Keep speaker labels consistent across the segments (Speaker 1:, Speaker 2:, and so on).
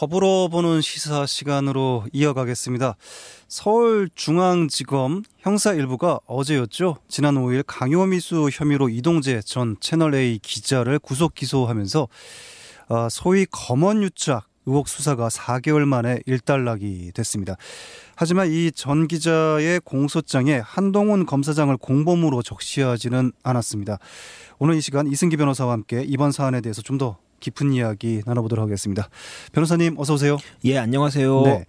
Speaker 1: 더불어 보는 시사 시간으로 이어가겠습니다. 서울중앙지검 형사 1부가 어제였죠. 지난 5일 강요미수 혐의로 이동재 전 채널A 기자를 구속 기소하면서 소위 검언유착 의혹 수사가 4개월 만에 일단락이 됐습니다. 하지만 이 전 기자의 공소장에 한동훈 검사장을 공범으로 적시하지는 않았습니다. 오늘 이 시간 이승기 변호사와 함께 이번 사안에 대해서 좀 더 깊은 이야기 나눠보도록 하겠습니다. 변호사님 어서 오세요.
Speaker 2: 예, 안녕하세요.
Speaker 1: 네,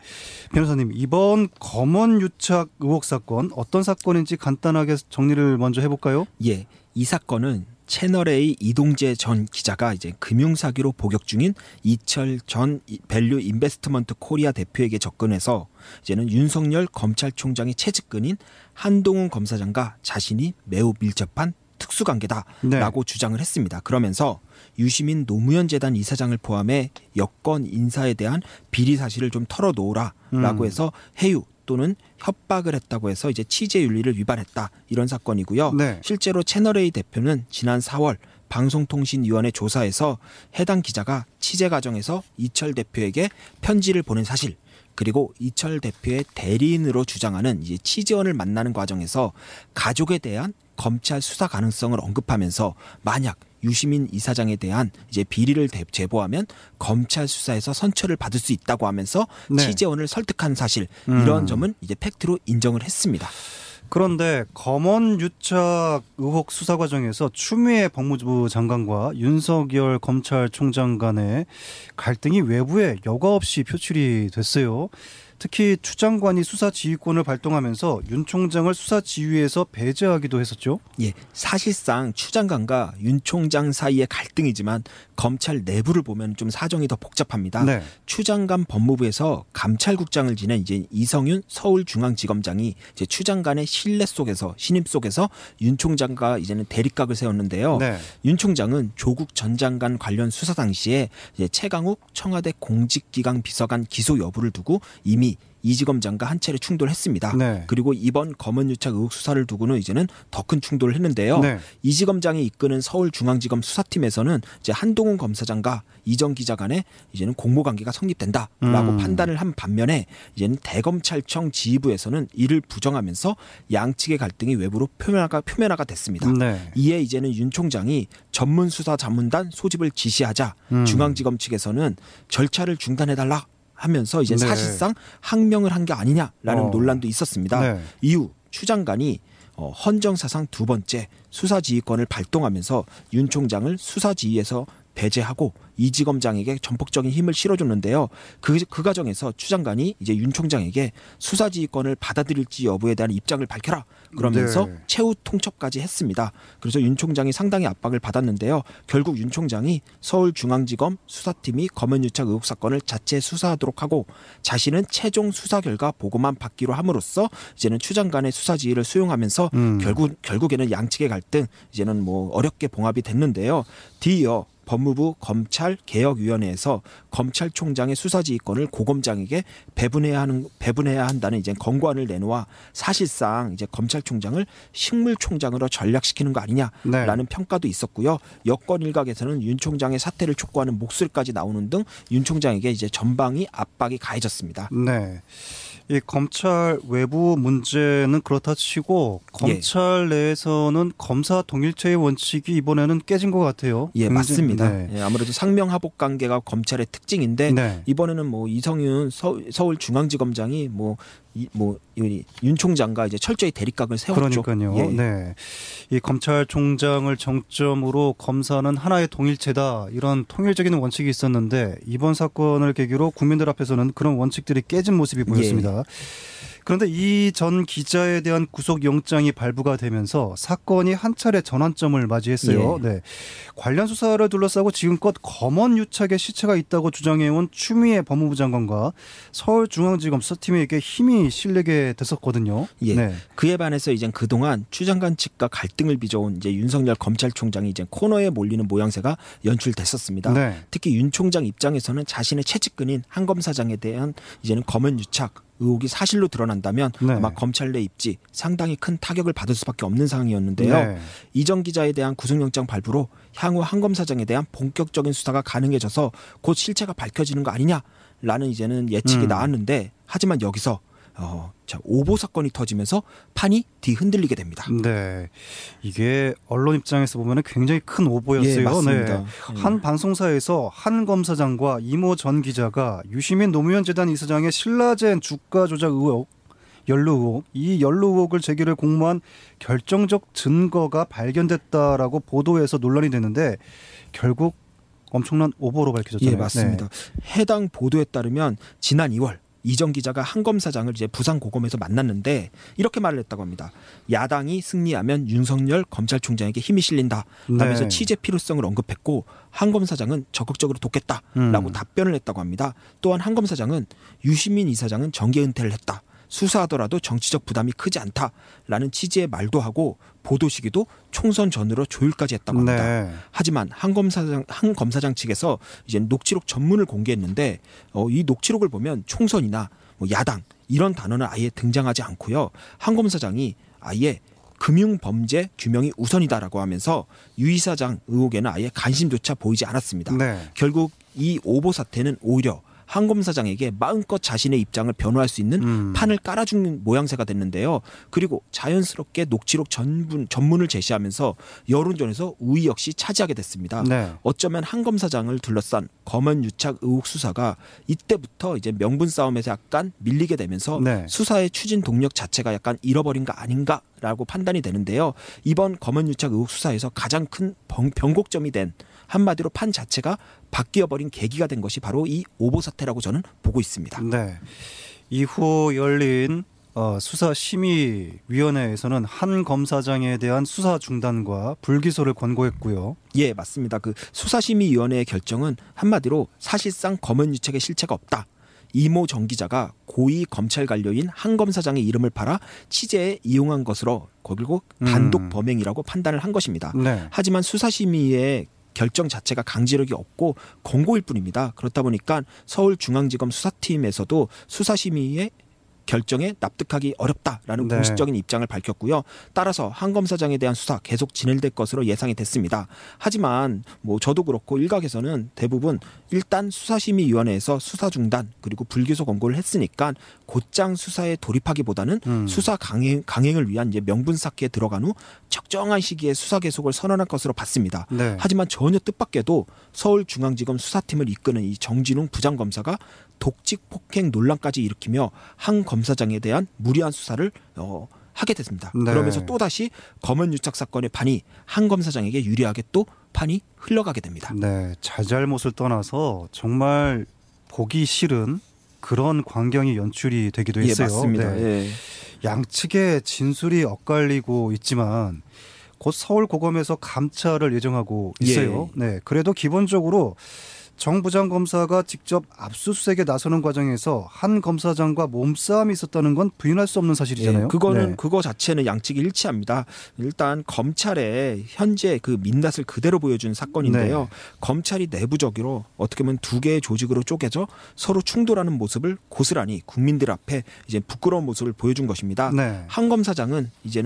Speaker 1: 변호사님 이번 검언유착 의혹 사건 어떤 사건인지 간단하게 정리를 먼저 해볼까요?
Speaker 2: 예, 이 사건은 채널A 이동재 전 기자가 이제 금융사기로 복역 중인 이철 전 밸류 인베스트먼트 코리아 대표에게 접근해서 이제는 윤석열 검찰총장의 최측근인 한동훈 검사장과 자신이 매우 밀접한 특수관계다라고 주장을 했습니다. 그러면서 유시민 노무현 재단 이사장을 포함해 여권 인사에 대한 비리 사실을 좀 털어놓으라라고 해서 해유 또는 협박을 했다고 해서 이제 취재윤리를 위반했다 이런 사건이고요.
Speaker 1: 네.
Speaker 2: 실제로 채널A 대표는 지난 4월 방송통신위원회 조사에서 해당 기자가 취재 과정에서 이철 대표에게 편지를 보낸 사실, 그리고 이철 대표의 대리인으로 주장하는 이제 취재원을 만나는 과정에서 가족에 대한 검찰 수사 가능성을 언급하면서 만약 유시민 이사장에 대한 이제 비리를 제보하면 검찰 수사에서 선처를 받을 수 있다고 하면서 취재원을 설득한 사실, 이런 점은 이제 팩트로 인정을 했습니다.
Speaker 1: 그런데 검언유착 의혹 수사 과정에서 추미애 법무부 장관과 윤석열 검찰총장 간의 갈등이 외부에 여과 없이 표출이 됐어요. 특히 추 장관이 수사 지휘권을 발동하면서 윤 총장을 수사 지휘에서 배제하기도 했었죠.
Speaker 2: 예, 사실상 추 장관과 윤 총장 사이의 갈등이지만 검찰 내부를 보면 좀 사정이 더 복잡합니다.
Speaker 1: 네.
Speaker 2: 추 장관 법무부에서 감찰국장을 지낸 이제 이성윤 서울중앙지검장이 이제 추 장관의 신뢰 속에서 신임 속에서 윤 총장과 이제는 대립각을 세웠는데요.
Speaker 1: 네.
Speaker 2: 윤 총장은 조국 전 장관 관련 수사 당시에 이제 최강욱 청와대 공직기강 비서관 기소 여부를 두고 이미 이 지검장과 한 차례 충돌했습니다.
Speaker 1: 네.
Speaker 2: 그리고 이번 검언유착 의혹 수사를 두고는 이제는 더 큰 충돌을 했는데요.
Speaker 1: 네.
Speaker 2: 이 지검장이 이끄는 서울중앙지검 수사팀에서는 이제 한동훈 검사장과 이전 기자 간에 이제는 공모관계가 성립된다라고 판단을 한 반면에 이제는 대검찰청 지휘부에서는 이를 부정하면서 양측의 갈등이 외부로 표면화가 됐습니다.
Speaker 1: 네.
Speaker 2: 이에 이제는 윤 총장이 전문수사자문단 소집을 지시하자 중앙지검 측에서는 절차를 중단해달라 하면서 이제
Speaker 1: 네.
Speaker 2: 사실상 항명을 한 게 아니냐라는 논란도 있었습니다.
Speaker 1: 네.
Speaker 2: 이후 추 장관이 헌정사상 두 번째 수사지휘권을 발동하면서 윤 총장을 수사지휘에서 배제하고 이 지검장에게 전폭적인 힘을 실어줬는데요. 그 과정에서 추 장관이 이제 윤 총장에게 수사지휘권을 받아들일지 여부에 대한 입장을 밝혀라 그러면서 최후 통첩까지 했습니다. 그래서 윤 총장이 상당히 압박을 받았는데요. 결국 윤 총장이 서울중앙지검 수사팀이 검언유착 의혹 사건을 자체 수사하도록 하고 자신은 최종 수사 결과 보고만 받기로 함으로써 이제는 추 장관의 수사지휘를 수용하면서 결국에는 양측의 갈등 이제는 뭐 어렵게 봉합이 됐는데요. 뒤이어 법무부 검찰개혁위원회에서 검찰총장의 수사지휘권을 고검장에게 배분해야 한다는 이제 권고안을 내놓아 사실상 이제 검찰총장을 식물총장으로 전락시키는 거 아니냐라는 평가도 있었고요. 여권 일각에서는 윤 총장의 사퇴를 촉구하는 목소리까지 나오는 등 윤 총장에게 이제 전방위 압박이 가해졌습니다.
Speaker 1: 네. 이 검찰 외부 문제는 그렇다 치고 검찰 내에서는 검사 동일체의 원칙이 이번에는 깨진 것 같아요.
Speaker 2: 예, 맞습니다.
Speaker 1: 네.
Speaker 2: 예, 아무래도 상명하복 관계가 검찰의 특징인데 이번에는 뭐 이성윤 서울중앙지검장이 윤 총장과 이제 철저히 대립각을 세웠죠.
Speaker 1: 그러니까요.
Speaker 2: 예.
Speaker 1: 네. 이 검찰총장을 정점으로 검사는 하나의 동일체다, 이런 통일적인 원칙이 있었는데 이번 사건을 계기로 국민들 앞에서는 그런 원칙들이 깨진 모습이 보였습니다.
Speaker 2: 예.
Speaker 1: 그런데 이 전 기자에 대한 구속영장이 발부가 되면서 사건이 한 차례 전환점을 맞이했어요.
Speaker 2: 예.
Speaker 1: 네. 관련 수사를 둘러싸고 지금껏 검언유착의 시체가 있다고 주장해온 추미애 법무부 장관과 서울중앙지검 수사팀에게 힘이 실리게 됐었거든요.
Speaker 2: 예.
Speaker 1: 네.
Speaker 2: 그에 반해서 이제 그동안 추 장관 측과 갈등을 빚어온 이제 윤석열 검찰총장이 이제 코너에 몰리는 모양새가 연출됐었습니다.
Speaker 1: 네.
Speaker 2: 특히 윤 총장 입장에서는 자신의 최측근인 한 검사장에 대한 이제는 검언유착 의혹이 사실로 드러난다면 아마 검찰 내 입지 상당히 큰 타격을 받을 수밖에 없는 상황이었는데요. 이전 기자에 대한 구속영장 발부로 향후 한 검사장에 대한 본격적인 수사가 가능해져서 곧 실체가 밝혀지는 거 아니냐 라는 이제는 예측이 나왔는데 하지만 여기서 오보 사건이 터지면서 판이 뒤흔들리게 됩니다.
Speaker 1: 네, 이게 언론 입장에서 보면 굉장히 큰 오보였어요.
Speaker 2: 예, 맞습니다.
Speaker 1: 네. 한 방송사에서 한 검사장과 이모 전 기자가 유시민 노무현 재단 이사장의 신라젠 주가 조작 의혹, 연루 의혹, 이 연루 의혹을 제기를 공모한 결정적 증거가 발견됐다라고 보도해서 논란이 됐는데 결국 엄청난 오보로 밝혀졌잖아요.
Speaker 2: 예, 맞습니다. 해당 보도에 따르면 지난 2월 이전 기자가 한 검사장을 이제 부산고검에서 만났는데 이렇게 말을 했다고 합니다. 야당이 승리하면 윤석열 검찰총장에게 힘이 실린다 하면서 취재 필요성을 언급했고 한 검사장은 적극적으로 돕겠다라고 답변을 했다고 합니다. 또한 한 검사장은 유시민 이사장은 정계 은퇴를 했다. 수사하더라도 정치적 부담이 크지 않다라는 취지의 말도 하고 보도 시기도 총선 전으로 조율까지 했다고 합니다. 하지만 한 검사장 측에서 이제 녹취록 전문을 공개했는데 이 녹취록을 보면 총선이나 뭐 야당 이런 단어는 아예 등장하지 않고요. 한 검사장이 아예 금융범죄 규명이 우선이다라고 하면서 유 이사장 의혹에는 아예 관심조차 보이지 않았습니다. 결국 이 오보 사태는 오히려 한 검사장에게 마음껏 자신의 입장을 변호할 수 있는 판을 깔아주는 모양새가 됐는데요. 그리고 자연스럽게 녹취록 전문을 제시하면서 여론전에서 우위 역시 차지하게 됐습니다. 어쩌면 한 검사장을 둘러싼 검언 유착 의혹 수사가 이때부터 이제 명분 싸움에서 약간 밀리게 되면서 수사의 추진 동력 자체가 약간 잃어버린 거 아닌가라고 판단이 되는데요. 이번 검언 유착 의혹 수사에서 가장 큰 변곡점이 된 한마디로 판 자체가 바뀌어버린 계기가 된 것이 바로 이 오보 사태라고 저는 보고 있습니다.
Speaker 1: 네. 이후 열린 수사심의위원회에서는 한 검사장에 대한 수사 중단과 불기소를 권고했고요.
Speaker 2: 예, 맞습니다. 그 수사심의위원회의 결정은 한마디로 사실상 검언유착의 실체가 없다. 이모 전 기자가 고위 검찰 관료인 한 검사장의 이름을 팔아 취재에 이용한 것으로 그리고 단독 범행이라고 판단을 한 것입니다. 하지만 수사심의의 결정 자체가 강제력이 없고 권고일 뿐입니다. 그렇다 보니까 서울중앙지검 수사팀에서도 수사심의의 결정에 납득하기 어렵다라는 공식적인 입장을 밝혔고요. 따라서 한 검사장에 대한 수사 계속 진행될 것으로 예상이 됐습니다. 하지만 뭐 저도 그렇고 일각에서는 대부분 일단 수사심의위원회에서 수사 중단 그리고 불기소 권고를 했으니까 곧장 수사에 돌입하기보다는 수사 강행을 위한 이제 명분 쌓기에 들어간 후 적정한 시기에 수사 계속을 선언할 것으로 봤습니다. 하지만 전혀 뜻밖에도 서울중앙지검 수사팀을 이끄는 이 정진웅 부장검사가 독직 폭행 논란까지 일으키며 한 검사장에 대한 무리한 수사를 하게 됐습니다. 그러면서 또다시 검언유착 사건의 판이 한 검사장에게 유리하게 또 판이 흘러가게 됩니다.
Speaker 1: 네, 잘잘못을 떠나서 정말 보기 싫은 그런 광경이 연출이 되기도 했어요.
Speaker 2: 예, 맞습니다. 예.
Speaker 1: 양측의 진술이 엇갈리고 있지만 곧 서울고검에서 감찰을 예정하고 있어요. 네, 그래도 기본적으로 정 부장검사가 직접 압수수색에 나서는 과정에서 한 검사장과 몸싸움이 있었다는 건 부인할 수 없는 사실이잖아요.
Speaker 2: 그거 자체는 양측이 일치합니다. 일단 검찰의 현재 그 민낯을 그대로 보여준 사건인데요. 검찰이 내부적으로 어떻게 보면 두 개의 조직으로 쪼개져 서로 충돌하는 모습을 고스란히 국민들 앞에 이제 부끄러운 모습을 보여준 것입니다. 한 검사장은 이제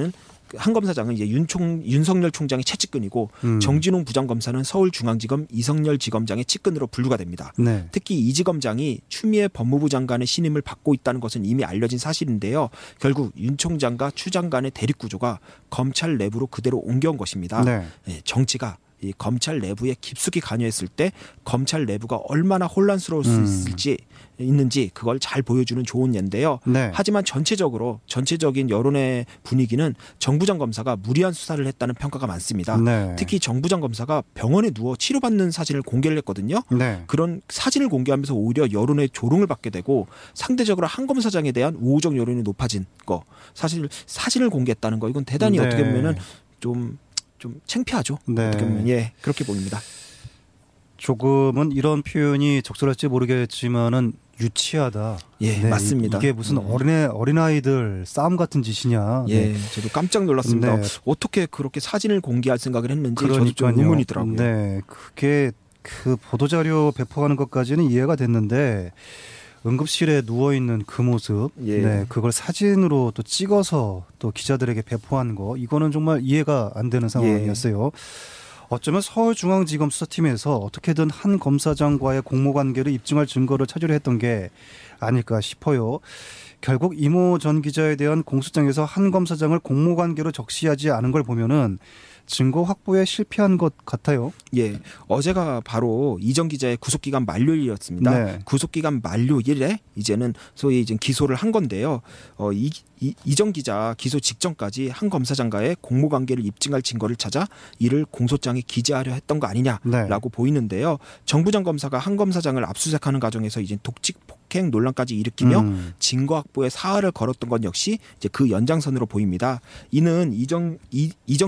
Speaker 2: 윤석열 총장의 채찍근이고 정진웅 부장검사는 서울중앙지검 이성열 지검장의 측근으로 분류가 됩니다. 특히 이 지검장이 추미애 법무부 장관의 신임을 받고 있다는 것은 이미 알려진 사실인데요. 결국 윤 총장과 추 장관의 대립구조가 검찰 내부로 그대로 옮겨온 것입니다. 정치가 이 검찰 내부에 깊숙이 관여했을 때 검찰 내부가 얼마나 혼란스러울 수 있는지 그걸 잘 보여주는 좋은 예인데요. 하지만 전체적인 여론의 분위기는 정 부장검사가 무리한 수사를 했다는 평가가 많습니다. 특히 정 부장검사가 병원에 누워 치료받는 사진을 공개를 했거든요. 그런 사진을 공개하면서 오히려 여론의 조롱을 받게 되고 상대적으로 한 검사장에 대한 우호적 여론이 높아진 거. 사실 사진을 공개했다는 거 이건 대단히 어떻게 보면은 좀 창피하죠. 어떻게 보면 그렇게 보입니다.
Speaker 1: 조금은 이런 표현이 적절할지 모르겠지만은 유치하다.
Speaker 2: 맞습니다.
Speaker 1: 이게 무슨 어린아이들 싸움 같은 짓이냐.
Speaker 2: 저도 깜짝 놀랐습니다. 어떻게 그렇게 사진을 공개할 생각을 했는지 저도 좀 의문이더라고요.
Speaker 1: 그게 그 보도자료 배포하는 것까지는 이해가 됐는데 응급실에 누워있는 그 모습, 그걸 사진으로 또 찍어서 또 기자들에게 배포한 거, 이거는 정말 이해가 안 되는 상황이었어요. 어쩌면 서울중앙지검 수사팀에서 어떻게든 한 검사장과의 공모관계를 입증할 증거를 찾으려 했던 게 아닐까 싶어요. 결국 이모 전 기자에 대한 공소장에서 한 검사장을 공모관계로 적시하지 않은 걸 보면은 증거 확보에 실패한 것 같아요.
Speaker 2: 예, 어제가 바로 이정 기자의 구속기간 만료일이었습니다.
Speaker 1: 네.
Speaker 2: 구속기간 만료일에 이제는 소위 이제 기소를 한 건데요. 이정 기자 기소 직전까지 한 검사장과의 공모관계를 입증할 증거를 찾아 이를 공소장에 기재하려 했던 거 아니냐라고
Speaker 1: 네.
Speaker 2: 보이는데요. 정부장 검사가 한 검사장을 압수수색하는 과정에서 이제 독직 폭행 논란까지 일으키며 증거 확보에 사활을 걸었던 건 역시 이제 그 연장선으로 보입니다. 이는 이정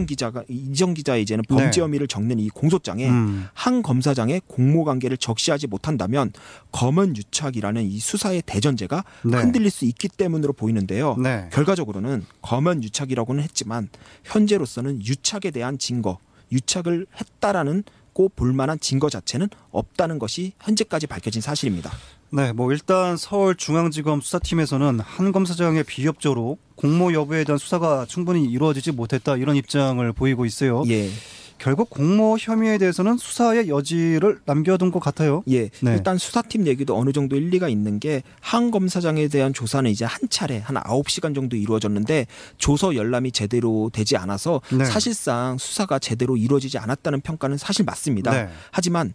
Speaker 2: 기자의 이제는 범죄
Speaker 1: 네.
Speaker 2: 혐의를 적는 이 공소장에 한 검사장의 공모관계를 적시하지 못한다면 검언 유착이라는 이 수사의 대전제가
Speaker 1: 네.
Speaker 2: 흔들릴 수 있기 때문으로 보이는데요.
Speaker 1: 네.
Speaker 2: 결과적으로는 검언 유착이라고는 했지만 현재로서는 유착에 대한 증거, 유착을 했다라는 꼭 볼만한 증거 자체는 없다는 것이 현재까지 밝혀진 사실입니다.
Speaker 1: 네, 뭐 일단 서울중앙지검 수사팀에서는 한 검사장의 비협조로 공모 여부에 대한 수사가 충분히 이루어지지 못했다 이런 입장을 보이고 있어요.
Speaker 2: 예.
Speaker 1: 결국 공모 혐의에 대해서는 수사의 여지를 남겨둔 것 같아요.
Speaker 2: 예,
Speaker 1: 네.
Speaker 2: 일단 수사팀 얘기도 어느 정도 일리가 있는 게 한 검사장에 대한 조사는 이제 한 차례 한 9시간 정도 이루어졌는데 조서 열람이 제대로 되지 않아서
Speaker 1: 네.
Speaker 2: 사실상 수사가 제대로 이루어지지 않았다는 평가는 사실 맞습니다.
Speaker 1: 네.
Speaker 2: 하지만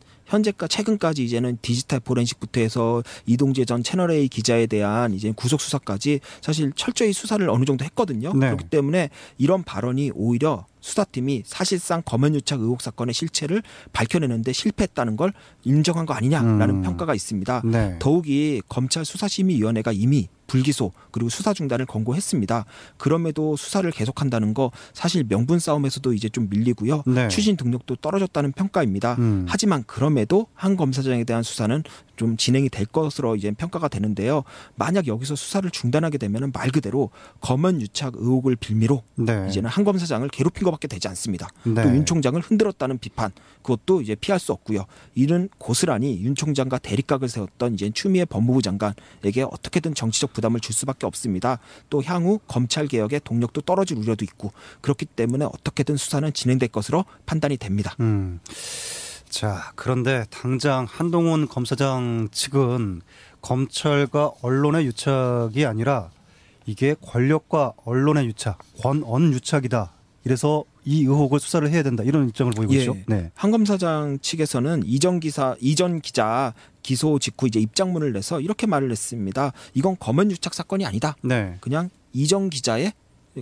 Speaker 2: 최근까지 이제는 디지털 포렌식부터 해서 이동재 전 채널A 기자에 대한 이제 구속 수사까지 사실 철저히 수사를 어느 정도 했거든요.
Speaker 1: 네.
Speaker 2: 그렇기 때문에 이런 발언이 오히려 수사팀이 사실상 검언유착 의혹 사건의 실체를 밝혀내는데 실패했다는 걸 인정한 거 아니냐라는 평가가 있습니다.
Speaker 1: 네.
Speaker 2: 더욱이 검찰 수사심의위원회가 이미 불기소 그리고 수사 중단을 권고했습니다. 그럼에도 수사를 계속한다는 거 사실 명분 싸움에서도 이제 좀 밀리고요.
Speaker 1: 네.
Speaker 2: 추진 능력도 떨어졌다는 평가입니다. 하지만 그럼에도 한 검사장에 대한 수사는 좀 진행이 될 것으로 이제 평가가 되는데요. 만약 여기서 수사를 중단하게 되면 말 그대로 검언 유착 의혹을 빌미로
Speaker 1: 네.
Speaker 2: 이제는 한 검사장을 괴롭힌 것밖에 되지 않습니다.
Speaker 1: 네.
Speaker 2: 또 윤 총장을 흔들었다는 비판 그것도 이제 피할 수 없고요. 이는 고스란히 윤 총장과 대립각을 세웠던 이제 추미애 법무부 장관에게 어떻게든 정치적 부담을 줄 수밖에 없습니다. 또 향후 검찰 개혁의 동력도 떨어질 우려도 있고 그렇기 때문에 어떻게든 수사는 진행될 것으로 판단이 됩니다.
Speaker 1: 자, 그런데 당장 한동훈 검사장 측은 검찰과 언론의 유착이 아니라 이게 권력과 언론의 유착, 권언 유착이다. 이래서 이 의혹을 수사를 해야 된다. 이런 입장을 보이고 있죠. 네.
Speaker 2: 한 검사장 측에서는 이전 기자 기소 직후 이제 입장문을 내서 이렇게 말을 했습니다. 이건 검언 유착 사건이 아니다.
Speaker 1: 네.
Speaker 2: 그냥 이정 기자의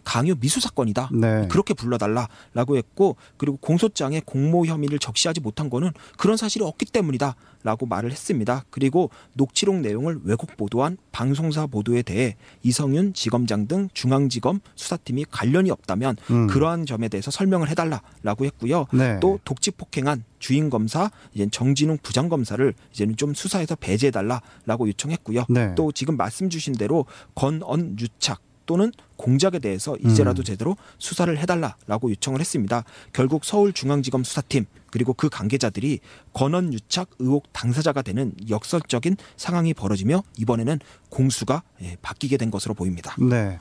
Speaker 2: 강요 미수 사건이다.
Speaker 1: 네.
Speaker 2: 그렇게 불러달라라고 했고 그리고 공소장에 공모 혐의를 적시하지 못한 거는 그런 사실이 없기 때문이다라고 말을 했습니다. 그리고 녹취록 내용을 왜곡 보도한 방송사 보도에 대해 이성윤 지검장 등 중앙지검 수사팀이 관련이 없다면 그러한 점에 대해서 설명을 해달라라고 했고요.
Speaker 1: 네.
Speaker 2: 또 독직 폭행한 주임 검사 이제 정진웅 부장 검사를 이제는 좀 수사에서 배제해달라라고 요청했고요.
Speaker 1: 네.
Speaker 2: 또 지금 말씀 주신 대로 권언 유착 또는 공작에 대해서 이제라도 제대로 수사를 해달라라고 요청을 했습니다. 결국 서울중앙지검 수사팀 그리고 그 관계자들이 권언 유착 의혹 당사자가 되는 역설적인 상황이 벌어지며 이번에는 공수가 바뀌게 된 것으로 보입니다.
Speaker 1: 네.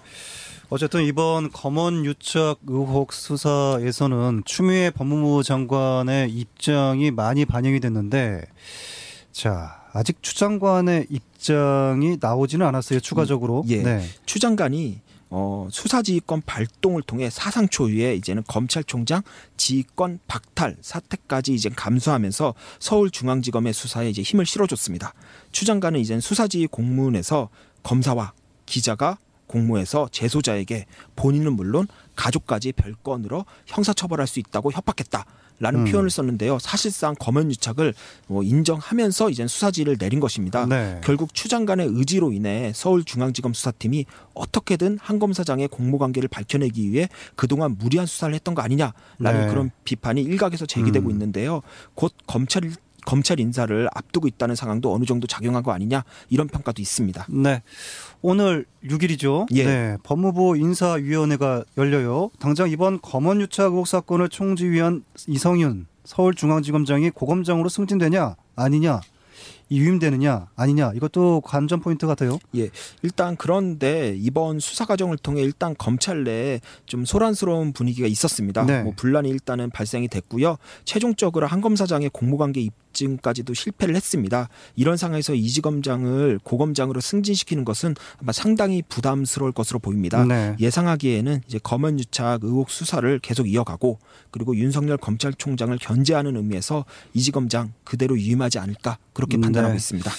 Speaker 1: 어쨌든 이번 검언 유착 의혹 수사에서는 추미애 법무부 장관의 입장이 많이 반영이 됐는데 자, 아직 추 장관의 입장이 나오지는 않았어요. 추가적으로.
Speaker 2: 예.
Speaker 1: 네.
Speaker 2: 추 장관이 수사지휘권 발동을 통해 사상 초유의 이제는 검찰총장 지휘권 박탈 사태까지 이제 감수하면서 서울중앙지검의 수사에 이제 힘을 실어줬습니다. 추 장관은 이제 수사지휘 공문에서 검사와 기자가 공모해서 재소자에게 본인은 물론 가족까지 별건으로 형사처벌할 수 있다고 협박했다라는 표현을 썼는데요. 사실상 검언 유착을 인정하면서 이제 수사지를 내린 것입니다.
Speaker 1: 네.
Speaker 2: 결국 추 장관의 의지로 인해 서울중앙지검 수사팀이 어떻게든 한 검사장의 공모관계를 밝혀내기 위해 그동안 무리한 수사를 했던 거 아니냐라는
Speaker 1: 네.
Speaker 2: 그런 비판이 일각에서 제기되고 있는데요. 곧 검찰 인사를 앞두고 있다는 상황도 어느 정도 작용한 거 아니냐 이런 평가도 있습니다.
Speaker 1: 네. 오늘 6일이죠.
Speaker 2: 예.
Speaker 1: 네. 법무부 인사위원회가 열려요. 당장 이번 검언 유착 의혹 사건을 총지휘한 이성윤 서울중앙지검장이 고검장으로 승진되냐 아니냐 유임되느냐 아니냐 이것도 관전 포인트 같아요.
Speaker 2: 예, 일단 그런데 이번 수사 과정을 통해 일단 검찰 내에 좀 소란스러운 분위기가 있었습니다.
Speaker 1: 네.
Speaker 2: 뭐 분란이 일단은 발생이 됐고요. 최종적으로 한 검사장의 공무관계 입증까지도 실패를 했습니다. 이런 상황에서 이지검장을 고검장으로 승진시키는 것은 아마 상당히 부담스러울 것으로 보입니다.
Speaker 1: 네.
Speaker 2: 예상하기에는 이제 검언유착 의혹 수사를 계속 이어가고 그리고 윤석열 검찰총장을 견제하는 의미에서 이지검장 그대로 유임하지 않을까 그렇게 판단하고
Speaker 1: 네.
Speaker 2: 있습니다.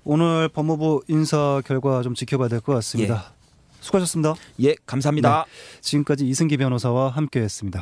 Speaker 1: 오늘 법무부 인사 결과 좀 지켜봐야 될 것 같습니다. 수고하셨습니다.
Speaker 2: 예, 감사합니다.
Speaker 1: 지금까지 이승기 변호사와 함께했습니다.